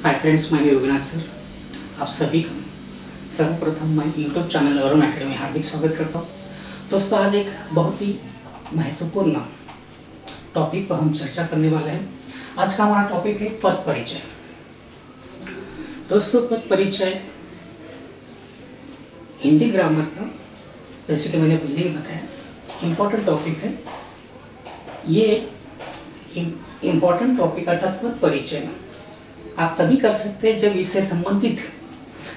Hi friends, मैं Yognath sir. आप सभी का सर्वप्रथम मैं यूट्यूब चैनल अरुण एकेडमी हार्दिक स्वागत करता हूँ। दोस्तों, आज एक बहुत ही महत्वपूर्ण टॉपिक पर हम चर्चा करने वाले हैं। आज का हमारा टॉपिक है पद परिचय। दोस्तों, पद परिचय हिंदी ग्रामर का, जैसे कि मैंने पहले ही बताया, इम्पोर्टेंट टॉपिक है। ये इम्पोर्टेंट टॉपिक अर्थात पद परिचय आप तभी कर सकते हैं जब इससे संबंधित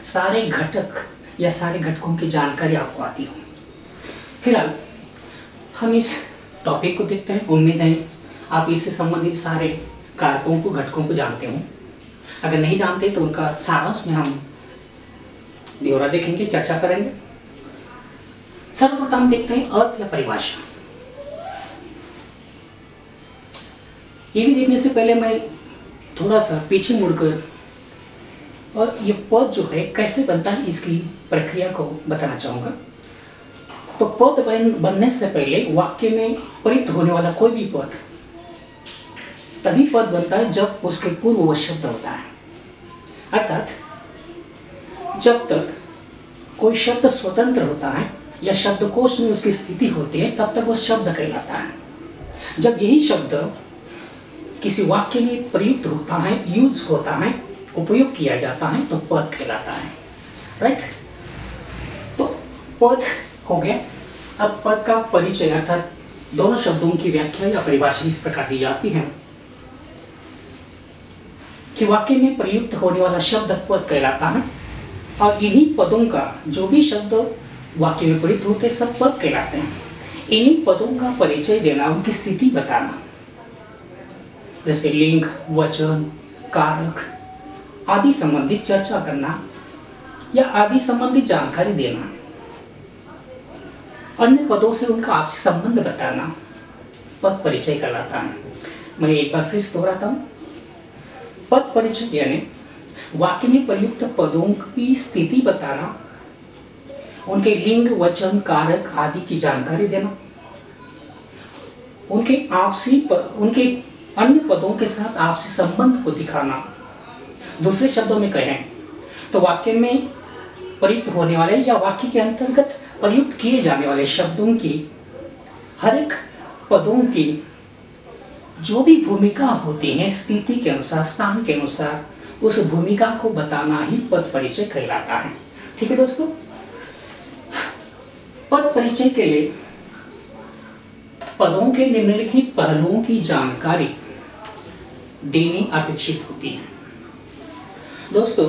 सारे घटक या सारे घटकों की जानकारी आपको आती हो। फिलहाल हम इस टॉपिक को देखते हैं। उम्मीद है आप इससे संबंधित सारे कारकों को, घटकों को जानते हो। अगर नहीं जानते तो उनका सारांश में हम ब्यौरा देखेंगे, चर्चा करेंगे। सर्वप्रथम देखते हैं अर्थ या परिभाषा। ये भी देखने से पहले मैं थोड़ा सा पीछे मुड़कर और ये पद जो है कैसे बनता है इसकी प्रक्रिया को बताना चाहूँगा। तो पद बनने से पहले वाक्य में प्रयुक्त होने वाला कोई भी पद तभी पद बनता है जब उसके पूर्व वह शब्द होता है। अर्थात जब तक कोई शब्द स्वतंत्र होता है या शब्दकोश में उसकी स्थिति होती है तब तक वह शब्द कहलाता है। जब यही शब्द किसी वाक्य में प्रयुक्त होता है, यूज होता है, उपयोग किया जाता है तो पद कहलाता है। राइट? तो पद हो गया। अब पद का परिचय अर्थात दोनों शब्दों की व्याख्या या परिभाषा इस प्रकार दी जाती है कि वाक्य में प्रयुक्त होने वाला शब्द पद कहलाता है और इन्हीं पदों का जो भी शब्द वाक्य में प्रयुक्त होते सब पद कहलाते हैं। इन्हीं पदों का परिचय देना, उनकी स्थिति बताना, जैसे लिंग, वचन, कारक आदि संबंधित चर्चा करना या आदि संबंधित जानकारी देना, अन्य पदों से उनका आपसी संबंध बताना पद परिचय कहलाता है। मैं एक बार फिर से दोहराता हूँ। पद परिचय यानी वाक्य में प्रयुक्त पदों की स्थिति बताना, उनके लिंग, वचन, कारक आदि की जानकारी देना, उनके अन्य पदों के साथ आपसी संबंध को दिखाना। दूसरे शब्दों में कहें तो वाक्य में प्रयुक्त होने वाले या वाक्य के अंतर्गत प्रयुक्त किए जाने वाले शब्दों की, हर एक पदों की जो भी भूमिका होती है, स्थिति के अनुसार, स्थान के अनुसार, उस भूमिका को बताना ही पद परिचय कहलाता है। ठीक है दोस्तों, पद परिचय के लिए पदों के निम्नलिखित पहलुओं की जानकारी देनी अपेक्षित होती है। दोस्तों,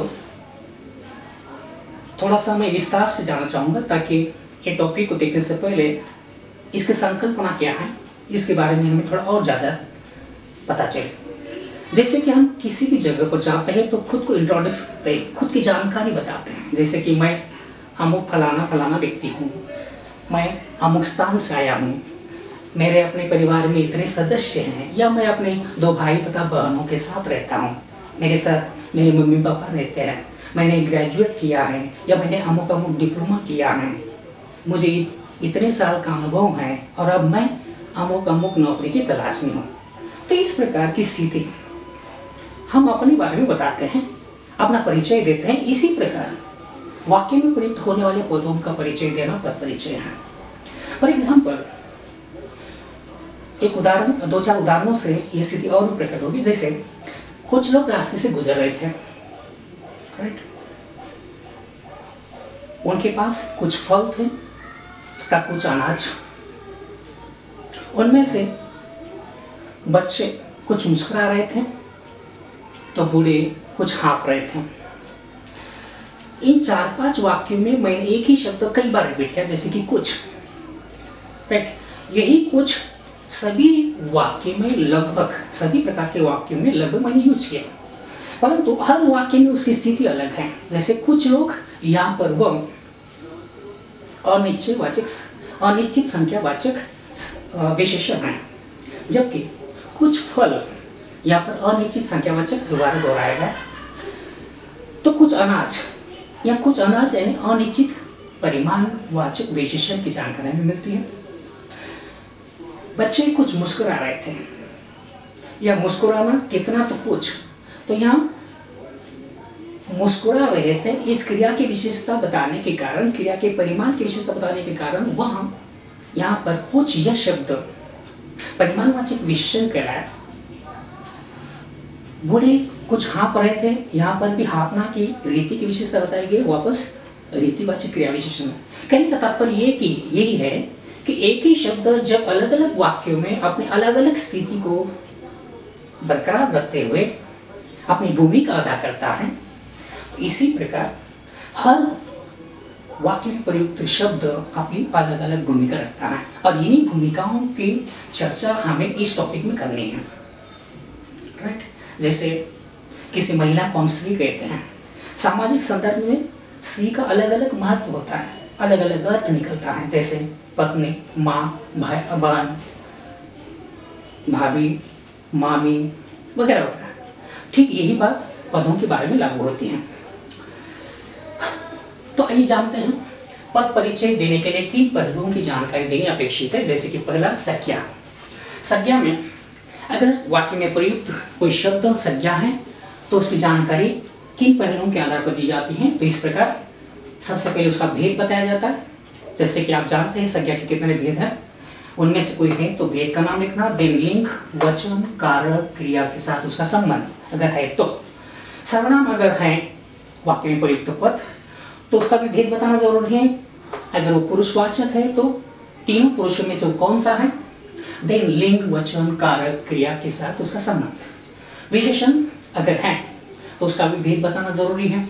थोड़ा सा मैं विस्तार से जानना चाहूँगा ताकि ये टॉपिक को देखने से पहले इसकी संकल्पना क्या है इसके बारे में हमें थोड़ा और ज़्यादा पता चले। जैसे कि हम किसी भी जगह पर जाते हैं तो खुद को इंट्रोड्यूस करते हैं, खुद की जानकारी बताते हैं। जैसे कि मैं अमुक फलाना व्यक्ति हूँ, मैं अमुक स्थान से आया हूँ, मेरे अपने परिवार में इतने सदस्य हैं, या मैं अपने 2 भाई तथा बहनों के साथ रहता हूँ, मेरे साथ मेरे मम्मी पापा रहते हैं, मैंने ग्रेजुएट किया है या मैंने अमुक डिप्लोमा किया है, मुझे इतने साल का अनुभव है और अब मैं अमुक नौकरी की तलाश में हूँ। तो इस प्रकार की स्थिति हम अपने बारे में बताते हैं, अपना परिचय देते हैं। इसी प्रकार वाक्य में प्रयुक्त होने वाले पदों का परिचय देना पद परिचय है। फॉर एग्जाम्पल, एक उदाहरण, 2-4 उदाहरणों से ये स्थिति और भी प्रकट होगी। जैसे कुछ लोग रास्ते से गुजर रहे थे, राइट? उनके पास कुछ फल थे तथा कुछ अनाज। उनमें से बच्चे कुछ मुस्कुरा रहे थे तो बूढ़े कुछ हाँफ रहे थे। इन 4-5 वाक्यों में मैंने एक ही शब्द कई बार रिपीट किया, जैसे कि कुछ, राइट? यही कुछ सभी वाक्य में, लगभग सभी प्रकार के वाक्यों में लगभग मैंने यूज किया, परंतु हर वाक्य में उसकी स्थिति अलग है। जैसे कुछ लोग, यहाँ पर वह अनिश्चित संख्यावाचक विशेषण है, जबकि कुछ फल यहाँ पर अनिश्चित संख्यावाचक दोबारा दोहराएगा। तो कुछ अनाज यानी अनिश्चित परिमाणवाचक विशेषण की जानकारी हमें मिलती है। बच्चे कुछ मुस्कुरा रहे थे या मुस्कुराना कितना तो कुछ, तो यहाँ मुस्कुरा रहे थे, इस क्रिया की विशेषता बताने के कारण, क्रिया के परिमाण की विशेषता बताने के कारण वहां यहाँ पर कुछ यह शब्द परिमाणवाचक विशेषण कहलाया। बूढ़े कुछ हाँप रहे थे, यहाँ पर भी हाँपना की रीति की विशेषता बताई गई, वापस रीतिवाचक क्रिया विशेषण। कहने का तात्पर्य ये कि यही है कि एक ही शब्द जब अलग अलग वाक्यों में अपने अलग अलग स्थिति को बरकरार रखते हुए अपनी भूमिका अदा करता है, तो इसी प्रकार हर वाक्य में प्रयुक्त शब्द अपनी अलग अलग भूमिका रखता है और इन्हीं भूमिकाओं की चर्चा हमें इस टॉपिक में करनी है। राइट? जैसे किसी महिला को हम स्त्री कहते हैं, सामाजिक संदर्भ में स्त्री का अलग अलग महत्व होता है, अलग अलग अर्थ निकलता है, जैसे पत्नी, माँ, भाई, बहन, भाभी, मामी वगैरह वगैरह। ठीक यही बात पदों के बारे में लागू होती है। तो आइए जानते हैं, पद परिचय देने के लिए किन पहलुओं की जानकारी देनी अपेक्षित है। जैसे कि पहला, संज्ञा। संज्ञा में अगर वाक्य में प्रयुक्त कोई शब्द संज्ञा है तो उसकी जानकारी किन पहलुओं के आधार पर दी जाती है। तो इस प्रकार सबसे पहले उसका भेद बताया जाता है। जैसे कि आप जानते हैं संज्ञा के कितने भेद हैं, उनमें से कोई है तो भेद का नाम लिखना, देन लिंग, वचन, कारक, क्रिया के साथ उसका संबंध अगर है तो। सर्वनाम अगर है वाक्य में प्रयुक्त पद तो उसका भी भेद बताना जरूरी है। अगर वो पुरुषवाचक है तो तीनों पुरुषों में से वो कौन सा है, देन लिंग, वचन, कारक, क्रिया के साथ उसका संबंध। विशेषण अगर है तो उसका भी भेद बताना जरूरी है,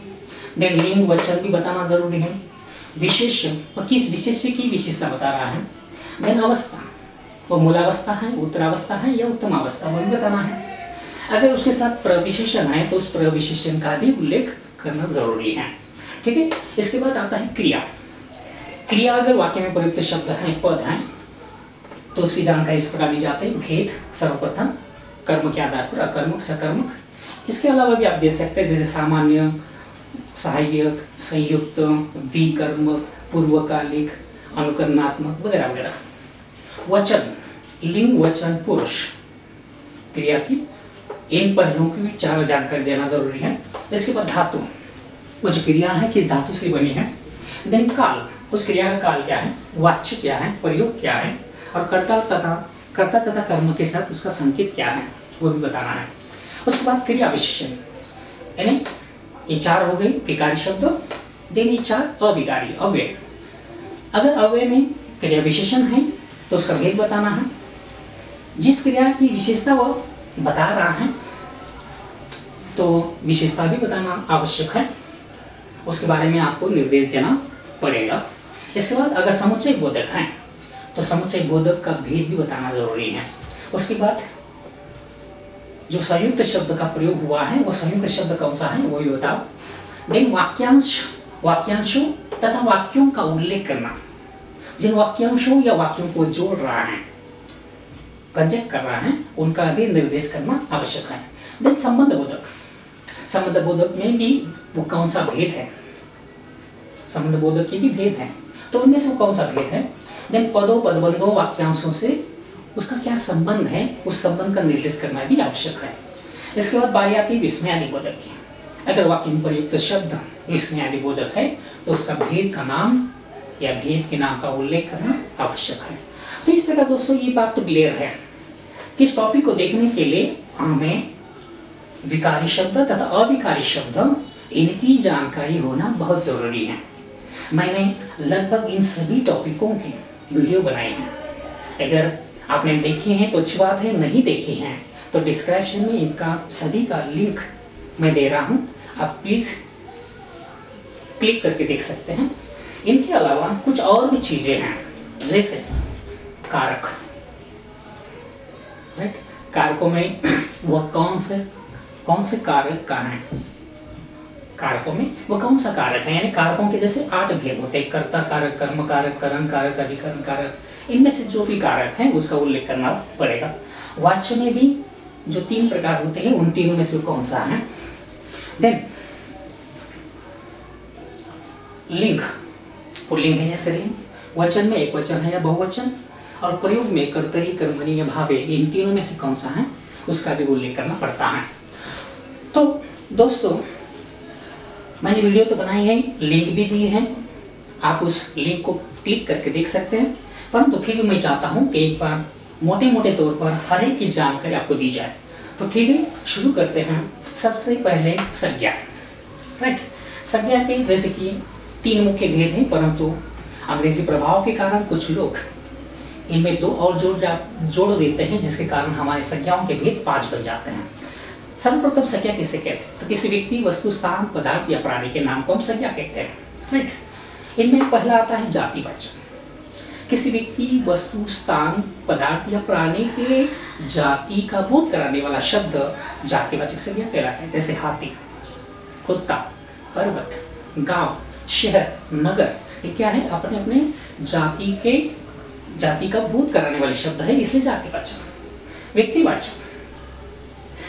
देन लिंग, वचन भी बताना जरूरी है। विशेषण और किस विशेष्य की विशेषता बता रहा है, देन अवस्था, वो मूलावस्था है, उत्तरावस्था है या उत्तम अवस्था, वो भी बताना है। अगर उसके साथ प्रविशेषण है तो उस प्रविशेषण का भी उल्लेख करना जरूरी है। ठीक है। इसके बाद आता है क्रिया। क्रिया अगर वाक्य में प्रयुक्त शब्द हैं, पद हैं, तो उसकी जानकारी इस प्रकार दी जाती है। भेद सर्वप्रथम कर्म के आधार पर, अकर्मक, सकर्मक। इसके अलावा भी आप दे सकते हैं, जैसे सामान्य, सहायक, संयुक्त, विकर्मक, पूर्वकालिक, अनुकरणात्मक वगैरह वगैरह। वचन, लिंग, वचन, पुरुष, क्रिया की इन पहलुओं की भी जानकारी देना जरूरी है। इसके बाद धातु, वो जो क्रिया है किस धातु से बनी है। देन काल, उस क्रिया का काल क्या है, वाच्य क्या है, प्रयोग क्या है, और कर्ता तथा कर्म के साथ उसका संकेत क्या है, वो भी बताना है। उसके बाद क्रिया विशेषण, यानी ये चार हो गई विकारी शब्द, देन ये चार अविकारी, अव्यय। अगर अव्यय में क्रिया विशेषण है तो उसका भेद बताना है। जिस क्रिया की विशेषता वो बता रहा है तो विशेषता भी बताना आवश्यक है, उसके बारे में आपको निर्देश देना पड़ेगा। इसके बाद अगर समुच्चय बोधक है तो समुच्चय बोधक का भेद भी बताना जरूरी है। उसके बाद जो संयुक्त शब्द का प्रयोग हुआ है वो संयुक्त शब्द कौन सा है वो भी बताओ। देन वाक्यांश, वाक्यांशों तथा वाक्यों का उल्लेख करना, जिन वाक्यांशों या वाक्यों को जोड़ रहा है, कंजक्ट कर रहा है, उनका भी निर्देश करना आवश्यक है। देन संबंध बोधक, संबंध बोधक में भी वो कौन सा भेद है, संबंध बोधक के भी भेद है, तो उनमें से कौन सा भेद है। देन पदों, पदबंधों, वाक्यांशों से उसका क्या संबंध है, उस संबंध का निर्देश करना भी आवश्यक है। इसके बाद बारी आती है विस्मय आदि बोधक की। अगर वाक्य में प्रयुक्त शब्द विस्मय आदि बोधक है तो उसका भेद का नाम या भेद के नाम का उल्लेख करना आवश्यक है। तो इस प्रकार दोस्तों ये बात तो क्लियर है कि इस टॉपिक को देखने के लिए हमें विकारी शब्द तथा अविकारी शब्द इनकी जानकारी होना बहुत जरूरी है। मैंने लगभग इन सभी टॉपिकों की वीडियो बनाई है, अगर आपने देखी हैं तो अच्छी बात है, नहीं देखी हैं तो डिस्क्रिप्शन में इनका सभी का लिंक मैं दे रहा हूं, आप प्लीज क्लिक करके देख सकते हैं। इनके अलावा कुछ और भी चीजें हैं, जैसे कारक, राइट। कारकों में वह कौन से कारक का है, कारकों में वो कौन सा कारक है, यानी कारकों के जैसे 8 भेद होते हैं, कर्ता कारक, कर्म कारक, करण कारक, अधिकरण कारक। इनमें से जो भी कारक है उसका उल्लेख करना पड़ेगा। वाच्य में भी जो 3 प्रकार होते हैं उन तीनों में से कौन सा है। देन लिंग, पुल्लिंग है या स्त्रीलिंग, वचन में एक वचन है या बहुवचन, और प्रयोग में कर्तरी, कर्मणि या भावे, इन तीनों में से कौन सा है उसका भी उल्लेख करना पड़ता है। तो दोस्तों मैंने वीडियो तो बनाई है, लिंक भी दी है, आप उस लिंक को क्लिक करके देख सकते हैं। परंतु फिर भी मैं चाहता हूँ कि एक बार मोटे मोटे तौर पर हर एक की जानकारी आपको दी जाए। तो ठीक है, शुरू करते हैं। सबसे पहले संज्ञा, राइट। संज्ञा के जैसे कि 3 मुख्य भेद हैं, परंतु अंग्रेजी प्रभाव के कारण कुछ लोग इनमें 2 और जोड़ देते हैं, जिसके कारण हमारे संज्ञाओं के भेद 5 बन जाते हैं। सर्वप्रथम संज्ञा किसे कहते हैं? तो किसी व्यक्ति, वस्तु, स्थान, पदार्थ या प्राणी के नाम को हम संज्ञा कहते हैं, राइट। इनमें पहला आता है जातिवाचक। किसी व्यक्ति, वस्तु, स्थान, पदार्थ या प्राणी के जाति का बोध कराने वाला शब्द जातिवाचक संज्ञा कहलाता है। जैसे हाथी, कुत्ता, पर्वत, गांव, शहर, नगर, ये क्या है? अपने अपने जाति का बोध कराने वाले शब्द है, इसलिए जातिवाचक। व्यक्तिवाचक,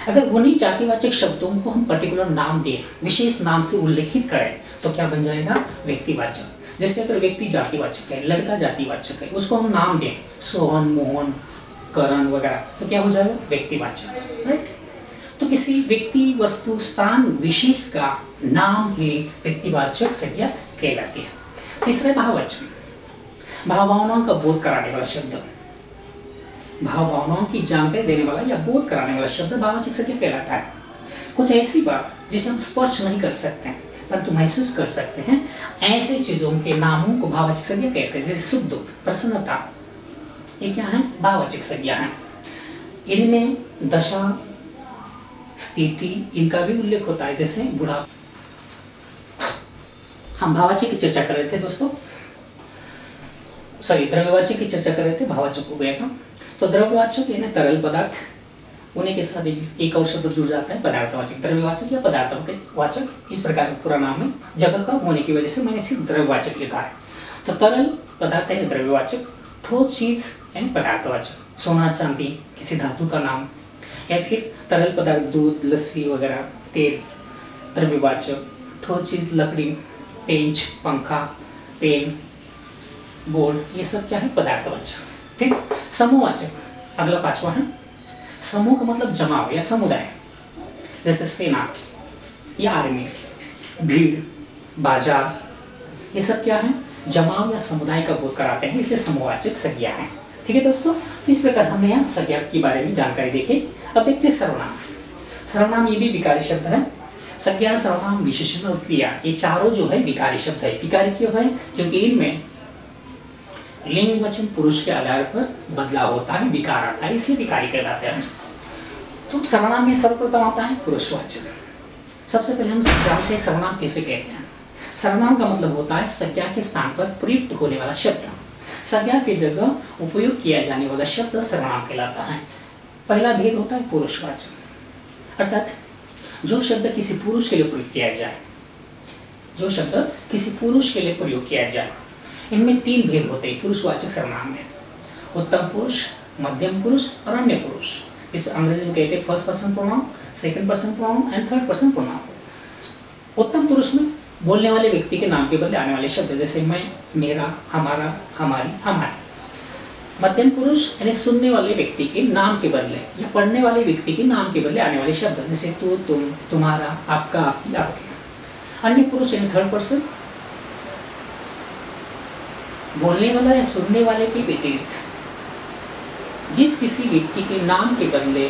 अगर उन्हीं जातिवाचक शब्दों को हम पर्टिकुलर नाम दें, विशेष नाम से उल्लेखित करें, तो क्या बन जाएगा? व्यक्तिवाचक। जैसे अगर व्यक्ति जातिवाचक है, लड़का जातिवाचक है, उसको हम नाम दें सोहन, मोहन, करण वगैरह, तो क्या हो जाएगा? व्यक्तिवाचक, राइट। तो किसी व्यक्ति, वस्तु, स्थान, विशेष का नाम ही व्यक्तिवाचक संज्ञा कहलाती है। तीसरा भाववाचक, भावनाओं का बोध कराने वाला शब्द, भावनाओं की जानकारी देने वाला या बोध कराने वाला शब्द भाववाचक संज्ञा कहलाता है। कुछ ऐसी बात जिसे हम स्पर्श नहीं कर सकते हैं परंतु महसूस कर सकते हैं, ऐसे चीजों के नामों को भाववाचक संज्ञा कहते हैं। जैसे सुख दुख, प्रसन्नता, ये क्या है? भाववाचक संज्ञा है। इनमें दशा, स्थिति, इनका भी उल्लेख होता है। जैसे बुढ़ापा, हम भाववाचक की चर्चा कर रहे थे दोस्तों, सॉरी द्रव्यवाचक की चर्चा कर रहे थे, भाववाचक हो गया था। तो द्रव्यवाचक यानी तरल पदार्थ, उन्हीं के साथ एक और शब्द जुड़ जाता है पदार्थवाचक। द्रव्यवाचक या पदार्थवाचक, इस प्रकार का पूरा नाम है। जगह कम होने की वजह से मैंने सिर्फ द्रव्यवाचक लिखा है। तो तरल पदार्थ यानी द्रव्यवाचक, ठोस चीज यानी पदार्थवाचक, सोना चांदी किसी धातु का नाम, या फिर तरल पदार्थ दूध, लस्सी वगैरह, तेल, द्रव्यवाचक। ठोस चीज लकड़ी, पेंच, पंखा, पेन, बोर्ड, ये सब क्या है? पदार्थवाचक। ठीक। समूहवाचक, अगला 5वां है। समूह का मतलब जमाव या समुदाय, जैसे सेना या आर्मी, भीड़, बाजार, ये सब क्या है? जमाव या समुदाय का बोध कराते हैं, इसलिए समूहवाचक संज्ञा है। ठीक है दोस्तों, तो इस प्रकार हमने यहाँ संज्ञा के बारे में जानकारी देखी। अब देखते हैं सर्वनाम। सर्वनाम ये भी विकारी शब्द है। संज्ञा, सर्वनाम, विशेषण और क्रिया, ये चारों जो है विकारी शब्द है। विकारी क्यों है? क्योंकि इनमें लिंग वचन पुरुष के आधार पर बदलाव होता है, विकार आता है, इसलिए विकारी कहलाते हैं। तो सर्वनाम में सर्वप्रथम आता है पुरुषवाचक। सबसे पहले हम जानते हैं सर्वनाम किसे कहते हैं। सर्वनाम का मतलब होता है संज्ञा के स्थान पर प्रयुक्त होने वाला शब्द, संज्ञा की जगह उपयोग किया जाने वाला शब्द सर्वनाम कहलाता है। पहला भेद होता है पुरुषवाचक, अर्थात जो शब्द किसी पुरुष के लिए प्रयोग किया जाए, जो शब्द किसी पुरुष के लिए प्रयोग किया जाए। इनमें 3 भेद होते हैं पुरुषवाचक सर्वनाम में, उत्तम पुरुष, मध्यम पुरुष और अन्य पुरुष। इस अंग्रेजी में कहते हैं first person pronoun, second person pronoun and third person pronoun. उत्तम पुरुष में बोलने वाले व्यक्ति के नाम के बदले आने वाले शब्द, जैसे मैं, मेरा, हमारा, हमारी, हमारे। मध्यम पुरुष यानी सुनने वाले व्यक्ति के नाम के बदले या पढ़ने वाले व्यक्ति के नाम के बदले आने वाले शब्द, जैसे तू, तुम, तुम्हारा, आपका, आपकी, आपके। अन्य पुरुष यानी थर्ड पर्सन, बोलने वाला या सुनने वाले के व्यतिरिक्त जिस किसी व्यक्ति के नाम के बदले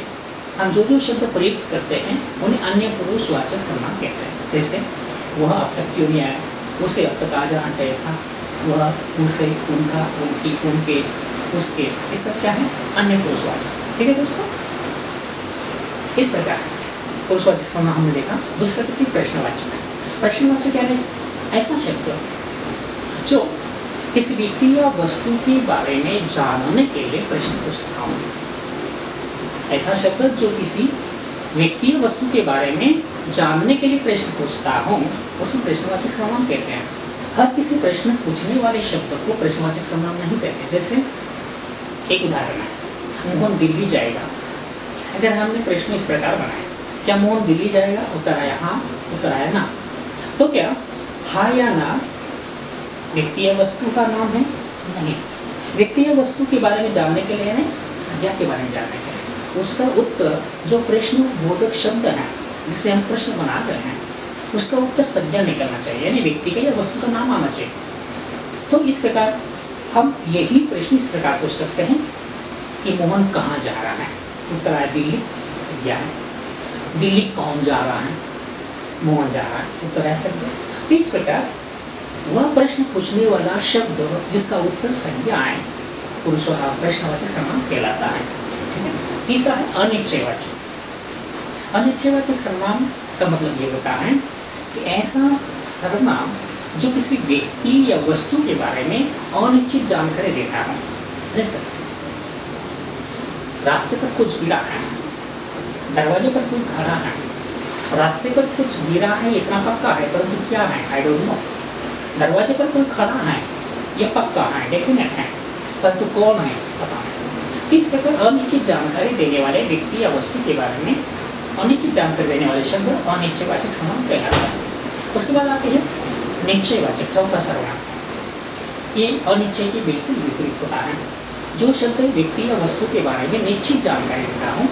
हम जो शब्द प्रयुक्त करते हैं उन्हें अन्य पुरुषवाचक सर्वनाम कहते हैं। जैसे वह अब तक क्यों नहीं आया, उसे अब तक आ जाना चाहिए था, वह, उसे, उनका, उनकी, उनके, उसके, ये सब क्या है? अन्य पुरुषवाचक। ठीक है दोस्तों, इस प्रकार पुरुषवाचक सर्वनाम हमने देखा। दूसरा व्यक्ति प्रश्नवाचक। प्रश्नवाचक यानी ऐसा शब्द जो किसी व्यक्ति या वस्तु के बारे में जानने के लिए प्रश्न पूछता हूँ। ऐसा शब्द जो किसी व्यक्ति या वस्तु के बारे में जानने के लिए प्रश्न पूछता हूँ, उसे प्रश्नवाचक सर्वनाम कहते हैं। हर किसी प्रश्न पूछने वाले शब्द को प्रश्नवाचक सर्वनाम नहीं कहते। जैसे एक उदाहरण है, मोहन दिल्ली जाएगा। अगर हमने प्रश्न इस प्रकार बनाया, क्या मोहन दिल्ली जाएगा? उत्तर आया हाँ, उत्तर आया ना। तो क्या हाँ या ना व्यक्ति या वस्तु का नाम है? नहीं। व्यक्ति या वस्तु के बारे में जानने के लिए नहीं, संज्ञा के बारे में जानने के लिए। उसका उत्तर जो प्रश्न बोधक शब्द है जिसे हम प्रश्न बना रहे हैं, उसका उत्तर संज्ञा निकलना चाहिए, यानी व्यक्ति का या वस्तु का नाम आना चाहिए। तो इस प्रकार हम यही प्रश्न इस प्रकार पूछ सकते हैं कि मोहन कहाँ जा रहा है? उत्तर आया दिल्ली, संज्ञा है। दिल्ली कौन जा रहा है? मोहन जा रहा है, उत्तर है संज्ञा। तो इस प्रकार वह प्रश्न पूछने वाला शब्द जिसका उत्तर संज्ञा है पुरुष और प्रश्नवाचक सर्वनाम कहलाता है। तीसरा है अनिश्चयवाचक। अनिश्चयवाचक सर्वनाम का मतलब ये होता है कि ऐसा सर्वनाम जो किसी व्यक्ति या वस्तु के बारे में अनिश्चित जानकारी देता है। जैसे रास्ते पर कुछ गिरा है, दरवाजे पर कोई खड़ा है। रास्ते पर कुछ गिरा है इतना पक्का है, परंतु क्या है आई डोंट नो। दरवाजे पर कोई खड़ा है यह पक्का है, डेफिनेट है, परंतु कौन है पता नहीं। इस प्रकार अनिश्चित जानकारी देने वाले व्यक्ति या वस्तु के बारे में अनिश्चित जानकारी देने वाले शब्द अनिश्चयवाचक सर्वनाम कहलाता है। उसके बाद आते हैं निश्चयवाचक, चौथा सर्वनाम। ये अनिश्चय के बिल्कुल विपरीत होता है। जो शब्द व्यक्ति या वस्तु के बारे में निश्चित जानकारी देता हूँ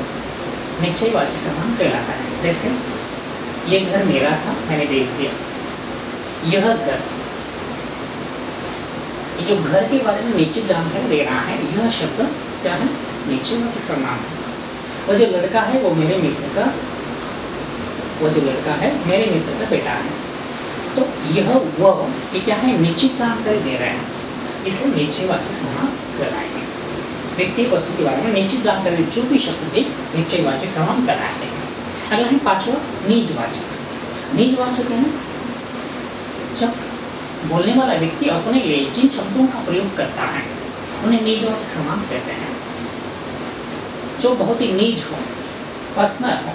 निश्चयवाचक सर्वनाम कहलाता है। जैसे ये घर मेरा था, मैंने बेच दिया। यह घर, ये जो घर के बारे में निश्चित जानकारी दे रहा है, यह शब्द क्या है? निश्चयवाचक सर्वनाम है। वह जो लड़का है वो मेरे मित्र का, बेटा है। तो यह वह ये क्या है? निश्चित जानकारी दे रहे हैं, इसलिए निश्चयवाचक सर्वनाम कहलाएंगे। व्यक्ति वस्तु के बारे में निश्चित जानकारी जो भी शब्द दे निश्चयवाचक सर्वनाम कहलाते हैं। अगला है पांचवा निजवाचक। निजवाचक है जब बोलने वाला व्यक्ति अपने लिए जिन शब्दों का प्रयोग करता है उन्हें निजवाचक सर्वनाम कहते हैं। जो बहुत ही निज हो, पर्सनल हो,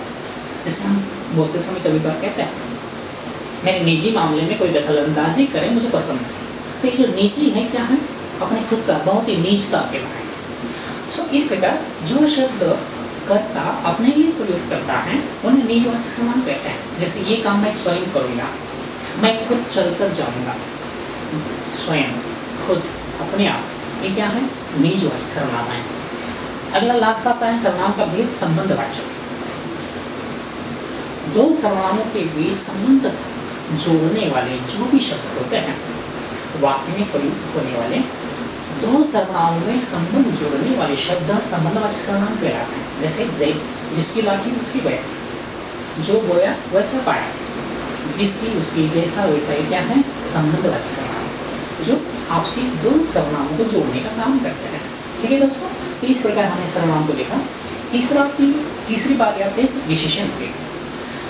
जैसे हम बोलते समय कभी कभार कहते हैं मेरे निजी मामले में कोई दखलंदाजी करे मुझे पसंद नहीं। तो ये जो निजी है क्या है? अपने खुद का बहुत ही निजता के बारे में। सो इस प्रकार जो शब्द कर्ता अपने लिए प्रयोग करता है उन्हें निजवाचक सर्वनाम कहते हैं। जैसे ये काम मैं स्वयं करूँगा, मैं खुद चलकर जाऊँगा। स्वयं, खुद, अपने आप, ये क्या है? निजवाचक सर्वनाम है। अगला लास्ट आता है सर्वनाम का भेद संबंधवाचक। दो सर्वनामों के बीच संबंध जोड़ने वाले जो भी शब्द होते हैं वाक्य में प्रयुक्त होने वाले दो सर्वनामों में संबंध जोड़ने वाले शब्द संबंधवाचक सर्वनाम कहलाते हैं। जैसे जिसकी लाठी उसकी भैंस, जो बोया वैसा पाया, जिसकी उसकी जैसा वैसा, ये क्या है? संबंधवाचक सर्वनाम जो आपसी दो सर्वनामों को जोड़ने का काम करते हैं। ठीक है दोस्तों, तो इस प्रकार हमने सर्वनाम को देखा। तीसरी बात आते हैं विशेषण पे।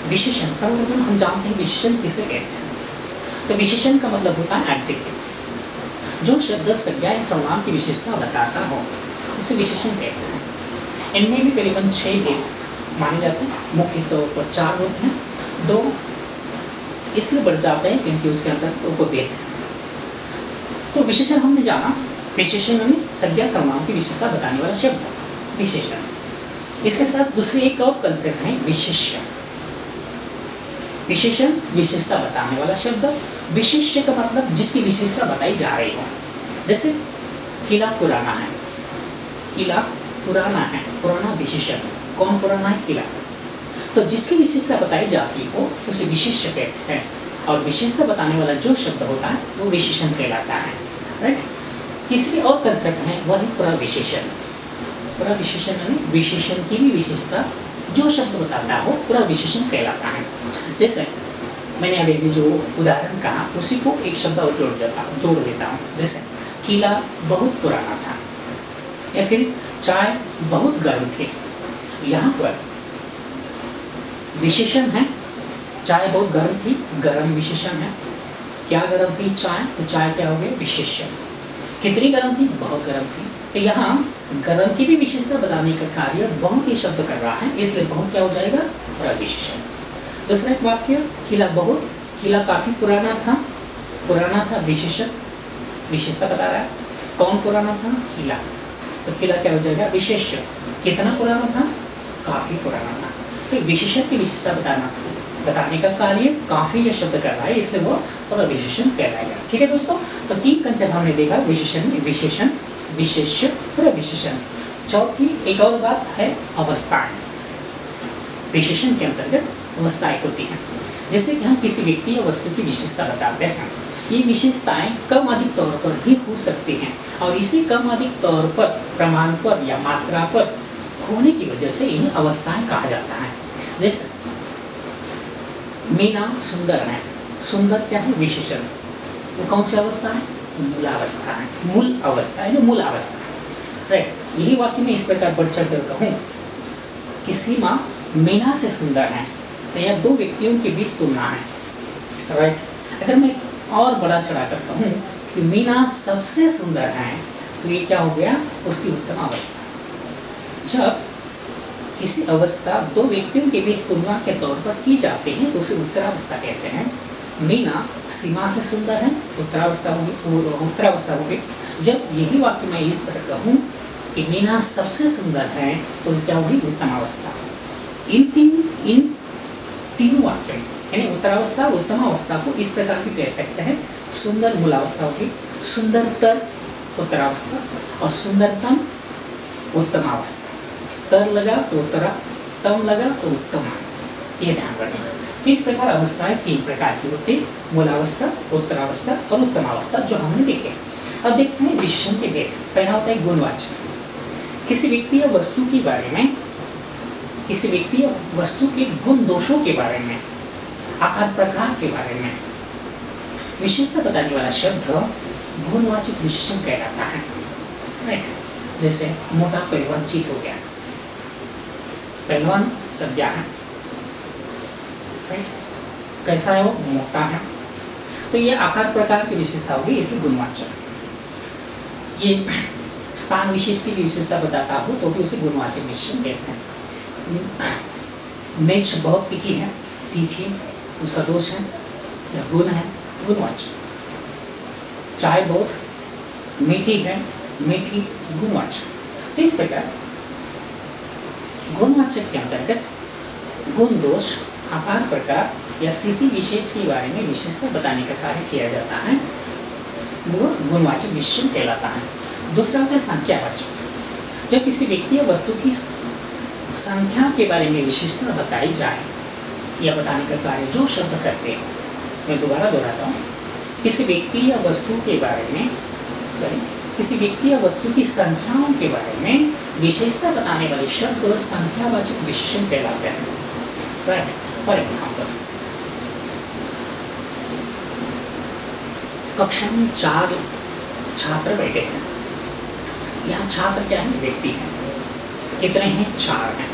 विशेषण सर्वप्रथम हम जानते हैं विशेषण किसे कहते हैं। तो विशेषण का मतलब होता है एडजेक्टिव। जो शब्द संज्ञा या सर्वनाम की विशेषता बताता हो उसे विशेषण कहते हैं। इनमें भी करीबन 6 भेद माने जाते हैं। मुख्य तौर पर 4 होते हैं, 2 इसलिए बढ़ जाते हैं क्योंकि उसके अंदर 2 को भेद है। तो विशेषण हमने जाना, विशेषण में संज्ञा सर्वनाम की विशेषता बताने वाला शब्द विशेषण। इसके साथ दूसरी एक और कंसेप्ट है विशेष्य। विशेषण विशेषता बताने वाला शब्द। विशेष्य का मतलब जिसकी विशेषता बताई जा रही हो। जैसे किला पुराना है, किला पुराना है, पुराना विशेषण। कौन पुराना है? किला। तो जिसकी विशेषता बताई जाती हो उसे विशेष्य कहते हैं, और विशेषता बताने वाला जो शब्द होता है वो विशेषण कहलाता है। राइट। तीसरी और कंसेप्ट है वह है प्रविशेषण। प्रविशेषण यानी विशेषण की भी विशेषता जो शब्द बताता हो पूरा विशेषण कहलाता है। जैसे मैंने अभी जो उदाहरण कहा उसी को एक शब्द और जोड़ देता हूँ। जैसे किला बहुत पुराना था, या फिर चाय बहुत गर्म थी। यहाँ पर विशेषण है, चाय बहुत गर्म थी, गर्म विशेषण है। क्या गर्म थी? चाय। तो चाय क्या हो गया? विशेषण। कितनी गर्म थी? बहुत गर्म थी। तो यहाँ गर्म की भी विशेषता बताने का कार्य बहुत ही शब्द कर रहा है, इसलिए बहुत क्या हो जाएगा? प्रविशेषण। दूसरा एक वाक्य, किला बहुत, किला काफी पुराना था, विशेषण, विशेषता बता रहा है। कौन पुराना था? किला। तो किला क्या हो जाएगा? विशेष्य। कितना पुराना था? काफी पुराना था। तो विशेषण की विशेषता बताने का कार्य काफी यह शब्द कर रहा है, इसलिए वो प्रविशेषण कहलाएगा। ठीक है दोस्तों, तो 3 कंसेप्ट हमने देखा विशेषण, विशेषण, विशेष्य, प्रविशेषण। चौथी एक और बात है अवस्थाएं। विशेषण के अंतर्गत अवस्थाएं होती हैं। जैसे कि हम किसी व्यक्ति या वस्तु की विशेषता बताते हैं, ये विशेषताएं कम अधिक तौर पर ही हो सकती हैं और इसी कम अधिक तौर पर, प्रमाण पर या मात्रा पर होने की वजह से इन्हें अवस्थाएं कहा जाता है। जैसे मीना सुंदर है, सुंदर क्या है? विशेषण। वो कौन सी अवस्था है? मूलावस्था है, मूल अवस्था है, मूल अवस्था। राइट, यही वाक्य में इस प्रकार बढ़ चढ़ कर कहूँ कि सीमा मीना से सुंदर है, तो यह दो व्यक्तियों के बीच तुलना है। राइट, अगर मैं और बड़ा चढ़ा कर कहूँ कि मीना सबसे सुंदर है, तो ये क्या हो गया? उसकी उत्तम अवस्था। जब किसी अवस्था दो व्यक्तियों के बीच तुलना के तौर पर की जाती है तो उसे उत्तरावस्था कहते हैं। मीना सीमा से सुंदर है, उत्तरावस्था होगी। जब यही वाक्य मैं इस तरह कहूँ कि मीना सबसे सुंदर है, तो क्या होगी? उत्तम अवस्था। इन तीनों वाक्यों में यानी उत्तरावस्था, उत्तम अवस्था को इस प्रकार भी कह सकते हैं। सुंदर मूलावस्था होगी, सुंदरतर उत्तरावस्था और सुंदरतम उत्तम अवस्था। तर लगा तो उत्तरा, तम लगा तो उत्तम, ये ध्यान रखना। इस प्रकार अवस्थाएं तीन प्रकार की होती है, मूलावस्था, उत्तरावस्था और उत्तम अवस्था, जो हमने देखे। अब देखते हैं विशेषण के भेद। पहला होता है गुणवाचक। किसी व्यक्ति या वस्तु के बारे में, किसी व्यक्ति या वस्तु के गुण दोषों के बारे में, आकार प्रकार के बारे में विशेषता बताने वाला शब्द गुणवाचक विशेषण कहलाता है। राइट, जैसे मोटा पहलवान जीत हो गया, पहलवान संज्ञा है। राइट, कैसा है वो? मोटा है। तो ये आकार प्रकार की विशेषता होगी, इसलिए गुणवाचक। ये स्थान विशेष की विशेषता बताता हो तो भी उसे गुणवाचक विशेषण कहते हैं। मिर्च बहुत तीखी है, तीखी उसका दोष है या गुण है, गुणवाचक। चाय बहुत मीठी है, मीठी, गुणवाचक। तो इस प्रकार गुणवाचक के अंतर्गत गुण दोष, आकार प्रकार या स्थिति विशेष के बारे में विशेषता बताने का कार्य किया जाता है, वो गुणवाचक विशेषण कहलाता है। दूसरा होता है संख्यावाचक। जब किसी व्यक्ति या वस्तु की संख्या के बारे में विशेषता बताई जाए या बताने का कार्य जो शब्द करते हैं, मैं दोबारा दोहराता हूँ, किसी व्यक्ति या वस्तु के बारे में किसी व्यक्ति या वस्तु की संख्याओं के बारे में विशेषता बताने वाले शब्द संख्यावाचक विशेषण कहलाते हैं। फॉर एग्जाम्पल, कक्षा में 4 छात्र बैठे हैं। यहाँ छात्र क्या है? व्यक्ति है। कितने हैं? 4 हैं।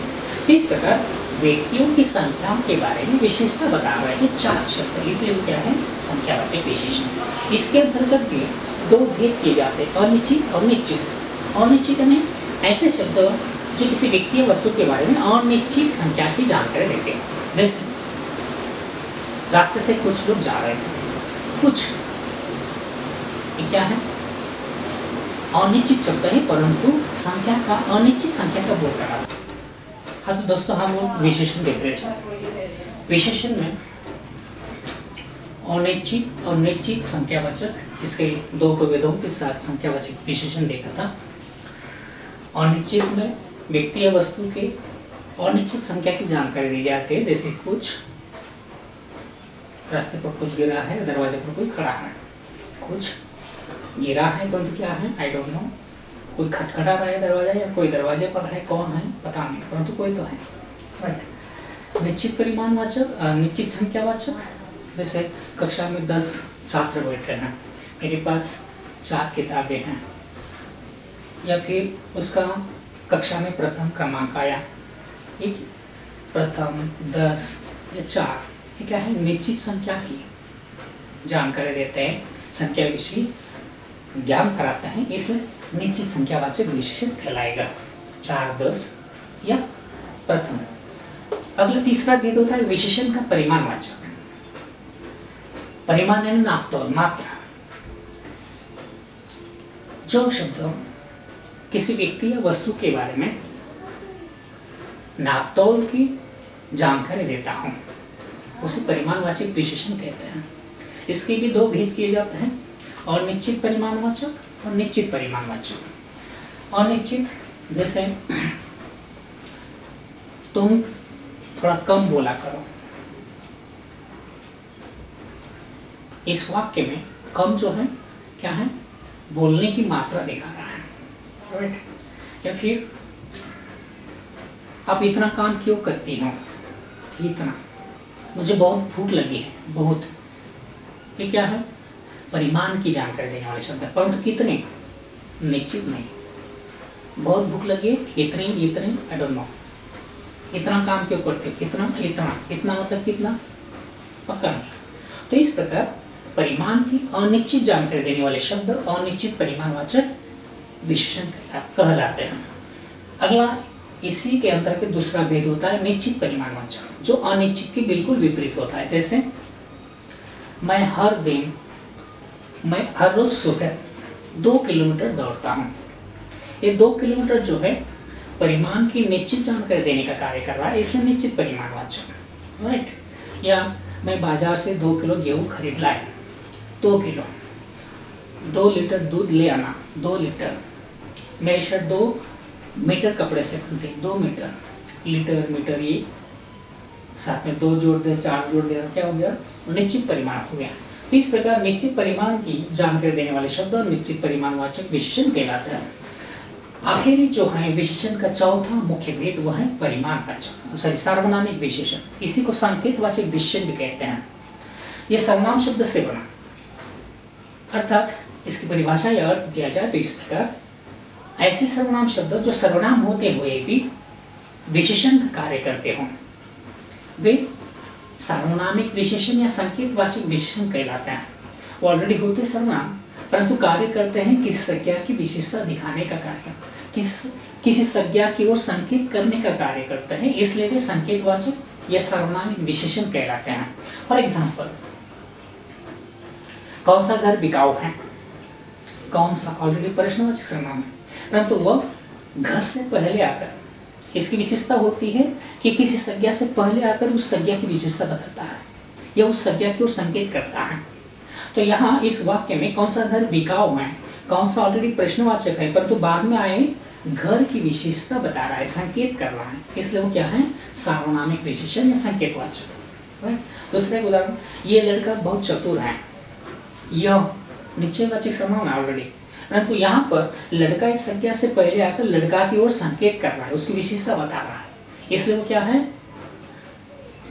इस प्रकार व्यक्तियों की संख्याओं के बारे में विशेषता बता रहे हैं 4 शब्द, इसलिए वो क्या है? संख्यावाचक विशेषण। इसके अंतर्गत भी दो भेद किए जाते हैं, अनिश्चित और निश्चित। अनिश्चित में ऐसे शब्द जो किसी व्यक्ति या वस्तु के बारे में अनिश्चित संख्या की जानकारी देते हैं। जैसे रास्ते से कुछ लोग जा रहे थे, कुछ, ये क्या है? अनिश्चित शब्द है, परंतु संख्या का, अनिश्चित संख्या का बोध करा। हाँ, तो दोस्तों हम लोग विशेषण देख रहे थे। विशेषण में अनिश्चित और निश्चित संख्यावाचक, इसके 2 प्रभेदों के साथ संख्यावाचक विशेषण देखा था। अनिश्चित में व्यक्ति या वस्तु के अनिश्चित संख्या की जानकारी दी जाती है, जैसे कुछ, रास्ते पर कुछ गिरा है, दरवाजे पर कोई खड़ा है। कुछ गिरा है, कौन क्या है? I don't know. कोई खटखटा रहा है दरवाजा, या कोई दरवाजे पर है, कौन है पता नहीं, परंतु कोई तो है। राइट, निश्चित परिमाणवाचक, निश्चित संख्यावाचक, जैसे कक्षा में 10 छात्र बैठे हैं, मेरे पास 4 किताबें हैं, या फिर उसका कक्षा में प्रथम क्रमांक आया, एक प्रथम 10 या 4, ये क्या है? निश्चित संख्या की जानकारी देते हैं, संख्या विषय ज्ञान कराते हैं, इसलिए निश्चित संख्यावाचक विशेषण कहलाएगा 4, 10 या प्रथम। अगला तीसरा भेद होता है विशेषण का परिमाणवाचक। परिमाण यानी नापतोल, मात्रा। जो शब्द किसी व्यक्ति या वस्तु के बारे में नापतोल की जानकारी देता हूं, उसे परिमाणवाचक विशेषण कहते हैं। इसके भी 2 भेद किए जाते हैं, अनिश्चित परिमाणवाचक और निश्चित परिमाणवाचक। अनिश्चित, जैसे तुम थोड़ा कम बोला करो, इस वाक्य में कम जो है क्या है, बोलने की मात्रा दिखा रहा है, राइट। या फिर आप इतना काम क्यों करती हो, इतना, मुझे बहुत भूख लगी है, बहुत, ये क्या है, परिमाण की जानकारी देने वाले शब्द है। परंतु कितने, निश्चित नहीं, बहुत भूख लगी है, इतने इतने, आई डोंट नो, इतना काम क्यों करते हो, कितना, इतना, इतना मतलब कितना, पक्का नहीं। तो इस प्रकार परिमाण की अनिश्चित जानकारी देने वाले शब्द अनिश्चित परिमाणवाचक विशेषण कहलाते हैं। अगला इसी के अंतर्गत दूसरा भेद होता है निश्चित परिमाणवाचक, जो अनिश्चित के बिल्कुल विपरीत होता है। जैसे मैं हर रोज सुबह 2 किलोमीटर दौड़ता हूँ। ये 2 किलोमीटर जो है परिमाण की निश्चित जानकारी देने का कार्य कर रहा है, इसलिए निश्चित परिमाणवाचक, राइट। या मैं बाजार से 2 किलो गेहूँ खरीद लाया, 2 किलो, 2 लीटर दूध ले आना, 2 लीटर, मेरी शर्ट 2 मीटर कपड़े से बनती, 2 मीटर, लीटर मीटर, ये साथ में 2 जोड़ दे, 4 जोड़ दे, क्या हो गया, निश्चित परिमाण हो गया। तो इस प्रकार निश्चित परिमाण की जानकारी देने वाले शब्द और निश्चित परिमाणवाचक विशेषण कहलाते हैं। आखिरी जो है विशेषण का चौथा मुख्य भेद वह है परिमाणवाचक, सार्वनामिक विशेषण, इसी को संकेतवाचक विशेषण भी कहते हैं। यह सर्वनाम शब्द से बना, अर्थात इसकी परिभाषा या अर्थ दिया जाए तो इस प्रकार, ऐसे सर्वनाम शब्द जो सर्वनाम होते हुए भी विशेषण का कार्य करते हों, वे सार्वनामिक विशेषण या संकेतवाचक विशेषण कहलाते हैं। वो ऑलरेडी होते सर्वनाम, परंतु कार्य करते हैं किसी संज्ञा की विशेषता दिखाने का कार्य, किसी संज्ञा की ओर संकेत करने का कार्य करते हैं, इसलिए वे संकेतवाचक या सार्वनामिक विशेषण कहलाते हैं। फॉर एग्जाम्पल, कौन सा घर बिकाऊ है, कौन सा ऑलरेडी प्रश्नवाचक सर्वनाम है, परंतु वह घर से पहले आकर, इसकी विशेषता होती है कि किसी संज्ञा से पहले आकर उस संज्ञा की विशेषता बताता है या उस संज्ञा की ओर संकेत करता है। तो यहाँ इस वाक्य में कौन सा घर बिकाऊ है, कौन सा ऑलरेडी प्रश्नवाचक है, परंतु बाद में आए घर की विशेषता बता रहा है, संकेत कर रहा है, इसलिए वो क्या है, सार्वनामिक विशेषण या संकेतवाचक। दूसरा एक उदाहरण, ये लड़का बहुत चतुर है, यह निश्चयवाचक सर्वनाम है ऑलरेडी, परंतु यहाँ पर लड़का इस संज्ञा से पहले आकर लड़का की ओर संकेत कर रहा है, उसकी विशेषता बता रहा है, इसलिए वो क्या है,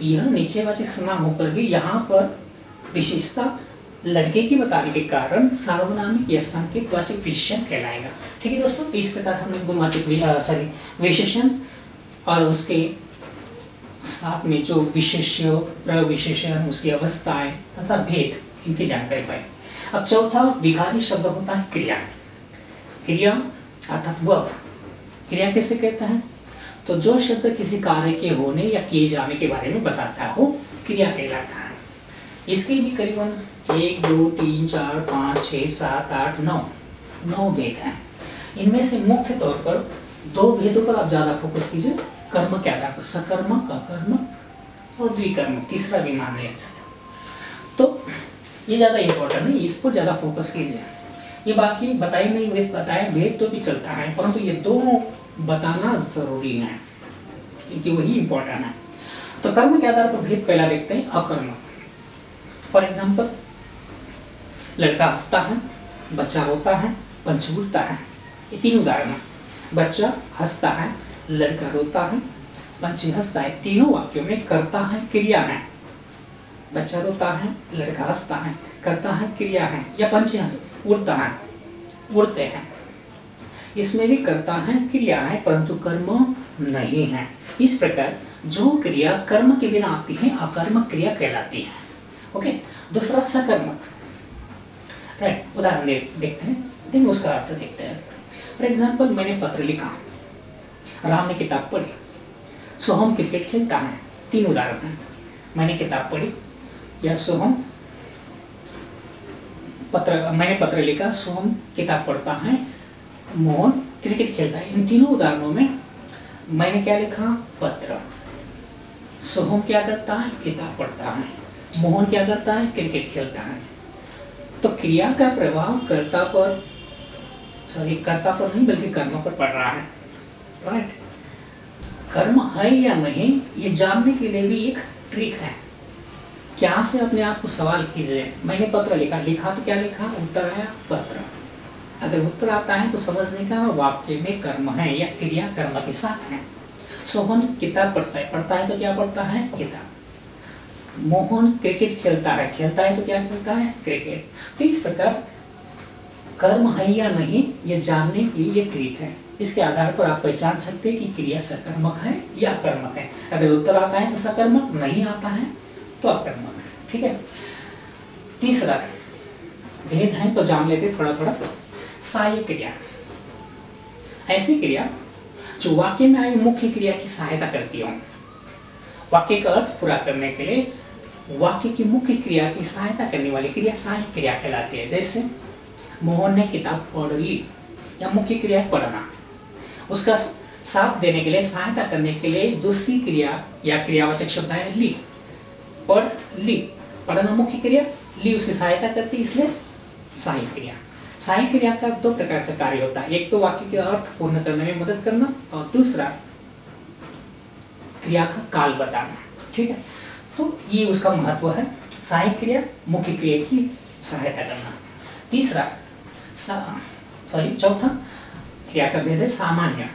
यह निश्चयवाचक सर्वनाम होकर भी यहाँ पर विशेषता लड़के की बताने के कारण सार्वनामिक या संकेतवाचक विशेषण कहलाएगा। ठीक है दोस्तों, इस प्रकार हमने गुणवाचक विशेषण और उसके साथ में जो विशेष्य, प्रविशेषण, उसकी अवस्थाएं तथा भेद, इनकी जानकारी पाई। अब चौथा विकारी शब्द होता है क्रिया। क्रिया अर्थात वर्ब, क्रिया किसे कहते हैं, तो जो शब्द किसी कार्य के होने या किए जाने के बारे में बताता हो, क्रिया कहलाता है। इसके भी करीबन 1 2 3 4 5 6 7 8 9 भेद हैं। इनमें से मुख्य तौर पर 2 भेदों पर आप ज्यादा फोकस कीजिए, कर्म के आधार पर, सकर्मक, अकर्मक और द्विकर्मक, तीसरा भी मान लिया जाता। तो ये ज़्यादा इम्पोर्टेंट है, इस पर ज़्यादा फोकस कीजिए। ये बाकी बताए नहीं भेद, बताए भेद तो भी चलता है, परंतु ये दोनों बताना जरूरी है क्योंकि वही इम्पोर्टेंट है। तो कर्म के आधार पर भेद पहला देखते हैं, अकर्मक। फॉर एग्जाम्पल, लड़का हंसता है, बच्चा रोता है, पंछी उड़ता है, ये 3 उदाहरण है। बच्चा हंसता है, लड़का रोता है, पंछी हंसता है, तीनों वाक्यों में कर्ता है, क्रिया है। बच्चा रोता है, लड़का हंसता है, करता है, क्रिया है, या पंछी उड़ता है, उड़ते हैं, इसमें भी करता है, क्रिया है, परंतु कर्म नहीं है। इस प्रकार जो क्रिया कर्म के बिना आती है अकर्मक क्रिया कहलाती है। ओके, दूसरा सकर्मक, राइट। उदाहरण देखते हैं, देन उसका अर्थ देखते हैं। फॉर एग्जाम्पल, मैंने पत्र लिखा, राम ने किताब पढ़ी, सोहम क्रिकेट खेलता है, 3 उदाहरण हैं। मैंने किताब पढ़ी या सोहम मैंने पत्र लिखा, सोहम किताब पढ़ता है, मोहन क्रिकेट खेलता है। इन तीनों उदाहरणों में मैंने क्या लिखा, पत्र, सोहम क्या करता है, किताब पढ़ता है, मोहन क्या करता है, क्रिकेट खेलता है। तो क्रिया का प्रभाव कर्ता पर नहीं बल्कि कर्म पर पड़ रहा है, राइट। कर्म है या नहीं ये जानने के लिए भी एक ट्रिक है, क्या से अपने आप को सवाल कीजिए, मैंने पत्र लिखा, लिखा तो क्या लिखा, उत्तर आया पत्र। अगर उत्तर आता है तो समझने का वाक्य में कर्म है या क्रिया कर्म के साथ है। सोहन किताब पढ़ता है, पढ़ता है तो क्या पढ़ता है, किताब। मोहन क्रिकेट खेलता है, खेलता है तो क्या खेलता है, क्रिकेट। तो इस प्रकार कर्म है या नहीं ये जानने की ये ट्रिक है। इसके आधार पर आप पहचान सकते हैं कि क्रिया सकर्मक है या कर्मक है। अगर उत्तर आता है तो सकर्मक, नहीं आता है तो अकर्मक है। ठीक है। तीसरा भेद है तो जान लेते थोड़ा थोड़ा। सहायक क्रिया, ऐसी क्रिया जो वाक्य में आई मुख्य क्रिया की सहायता करती हो। वाक्य का अर्थ पूरा करने के लिए वाक्य की मुख्य क्रिया की सहायता करने वाली क्रिया सहायक क्रिया कहलाती है। जैसे मोहन ने किताब पढ़ ली, या मुख्य क्रिया है पढ़ना, उसका साथ देने के लिए, सहायता करने के लिए दूसरी क्रिया या क्रियावाचक शब्द है ली। पढ़ ली, पढ़ना मुख्य क्रिया, ली उसकी सहायता करती, इसलिए सहायक क्रिया। सहायक क्रिया का दो प्रकार का कार्य होता है, एक तो वाक्य के अर्थ पूर्ण करने में मदद करना और दूसरा क्रिया का काल बताना। ठीक है। तो ये उसका महत्व है, सहायक क्रिया मुख्य क्रिया की सहायता करना। तीसरा चौथा क्रिया का भेद है सामान्य।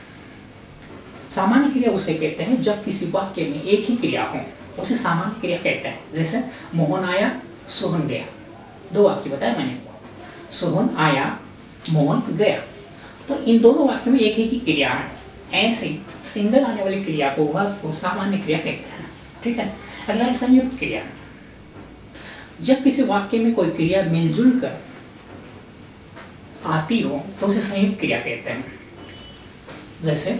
सामान्य क्रिया उसे कहते हैं जब किसी वाक्य में एक ही क्रिया हो, उसे सामान्य क्रिया कहते हैं। जैसे मोहन आया, सोहन गया, दो वाक्य बताया मैंने, सोहन आया, मोहन गया। तो इन दोनों वाक्यों में एक ही की क्रिया है। ऐसे सिंगल आने वाली क्रिया को सामान्य क्रिया कहते हैं। ठीक है। अगला है संयुक्त क्रिया। जब किसी वाक्य में कोई क्रिया मिलजुल कर आती हो तो उसे संयुक्त क्रिया कहते हैं। जैसे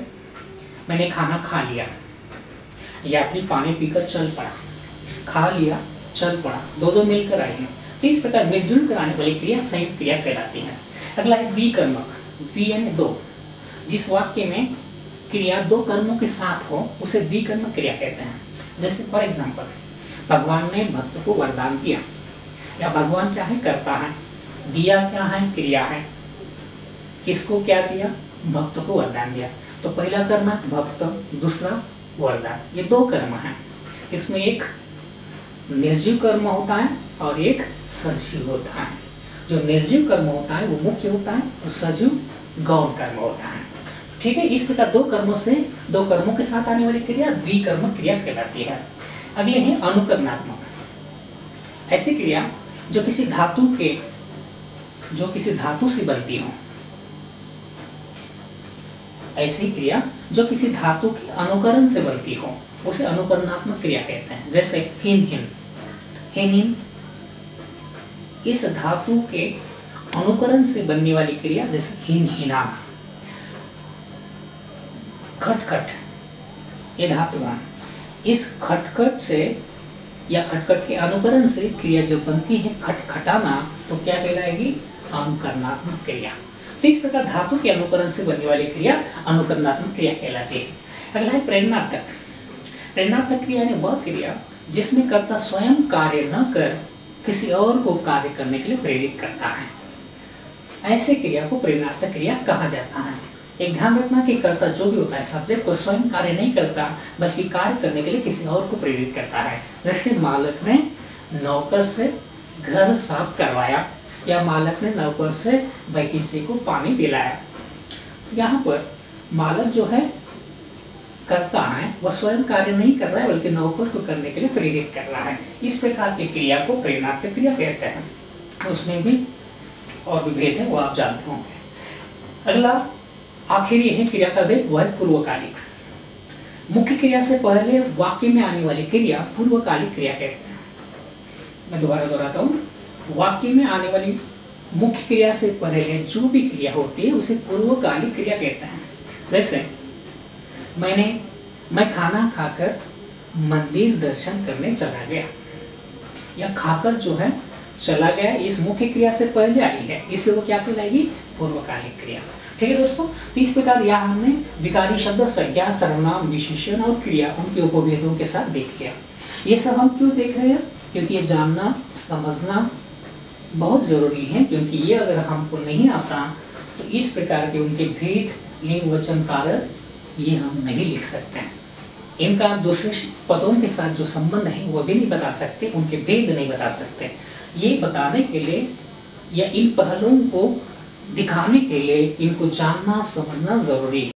मैंने खाना खा लिया, यात्री पानी पीकर चल पड़ा, खा लिया चल पड़ा, दो दो मिलकर आई हैं। तो इस प्रकार मिलजुल कर आने वाली क्रिया संयुक्त क्रिया कहलाती है। अगला है विकर्मक, वी यानी दो। जिस वाक्य में क्रिया दो कर्मों के साथ हो उसे विकर्मक क्रिया कहते हैं। जैसे फॉर एग्जाम्पल, भगवान ने भक्त को वरदान दिया, या भगवान क्या है, करता है, दिया क्या है, क्रिया है, किसको क्या दिया, भक्त को वरदान दिया। तो पहला कर्म है भक्त, दूसरा वरदान, ये दो कर्म हैं। इसमें एक निर्जीव कर्म होता है और एक सजीव होता है। जो निर्जीव कर्म होता है वो मुख्य होता है और सजीव गौण कर्म होता है। ठीक है। इस प्रकार दो कर्मों के साथ आने वाली क्रिया द्विकर्मक क्रिया कहलाती है। अगले हैं अनुकरणात्मक, ऐसी क्रिया जो किसी धातु से बनती हो। ऐसी क्रिया जो किसी धातु के अनुकरण से बनती हो उसे अनुकरणात्मक क्रिया कहते हैं। जैसे हिन हिन, हिन हिन इस धातु के अनुकरण से बनने वाली क्रिया, जैसे हिन हिना। खटखट, ये धातुवान, इस खटखट से या खटखट के अनुकरण से क्रिया जब बनती है खटखटाना, तो क्या कहलाएगी, अनुकरणात्मक क्रिया। तो इस प्रकार धातु के अनुकरण से बनने वाली क्रिया अनुकरणात्मक क्रिया कहलाती है। अगला है प्रेरणार्थक। प्रेरणार्थक क्रिया यानी वह क्रिया जिसमें कर्ता स्वयं कार्य न कर किसी और को कार्य करने के लिए प्रेरित करता है, ऐसे क्रिया को प्रेरणार्थक क्रिया कहा जाता है। एक ध्यान रखना कि कर्ता जो भी होता है, सब्जेक्ट को स्वयं कार्य नहीं करता बल्कि कार्य करने के लिए किसी और को प्रेरित करता है। जैसे मालिक ने नौकर से घर साफ करवाया, या मालिक ने नौकर से बगीचे को पानी पिलाया। यहाँ पर मालिक जो है करता है वह स्वयं कार्य नहीं कर रहा है बल्कि नौकर को करने के लिए प्रेरित कर रहा है। इस प्रकार की क्रिया को प्रेरणार्थक क्रिया कहते हैं। उसमें भी और भी भेद है, वो आप जानते होंगे। अगला आखिरी है क्रिया का भेद, वह पूर्वकालिक। मुख्य क्रिया से पहले वाक्य में आने वाली क्रिया पूर्वकालिक क्रिया कहते हैं। मैं दोबारा दोहराता हूँ, वाक्य में आने वाली मुख्य क्रिया से पहले जो भी क्रिया होती है उसे पूर्वकालिक क्रिया कहते हैं। जैसे मैं खाना खाकर मंदिर दर्शन करने चला गया, या खाकर जो है चला गया, इस मुख्य क्रिया से पहले आई है, इसलिए वो क्या कहलाएगी, पूर्वकालिक क्रिया। ठीक है दोस्तों। तो इस प्रकार यहाँ हमने विकारी शब्द, संज्ञा, सर्वनाम, विशेषण और क्रिया उनके उपभेदों के साथ देख लिया। ये सब हम क्यों देख रहे हैं, क्योंकि ये जानना समझना बहुत जरूरी है, क्योंकि ये अगर हमको नहीं आता तो इस प्रकार के उनके भेद, लिंग, वचन, कारक ये हम नहीं लिख सकते हैं। इनका दूसरे पदों के साथ जो संबंध है वो भी नहीं बता सकते, उनके भेद नहीं बता सकते। ये बताने के लिए या इन पहलुओं को दिखाने के लिए इनको जानना समझना जरूरी है।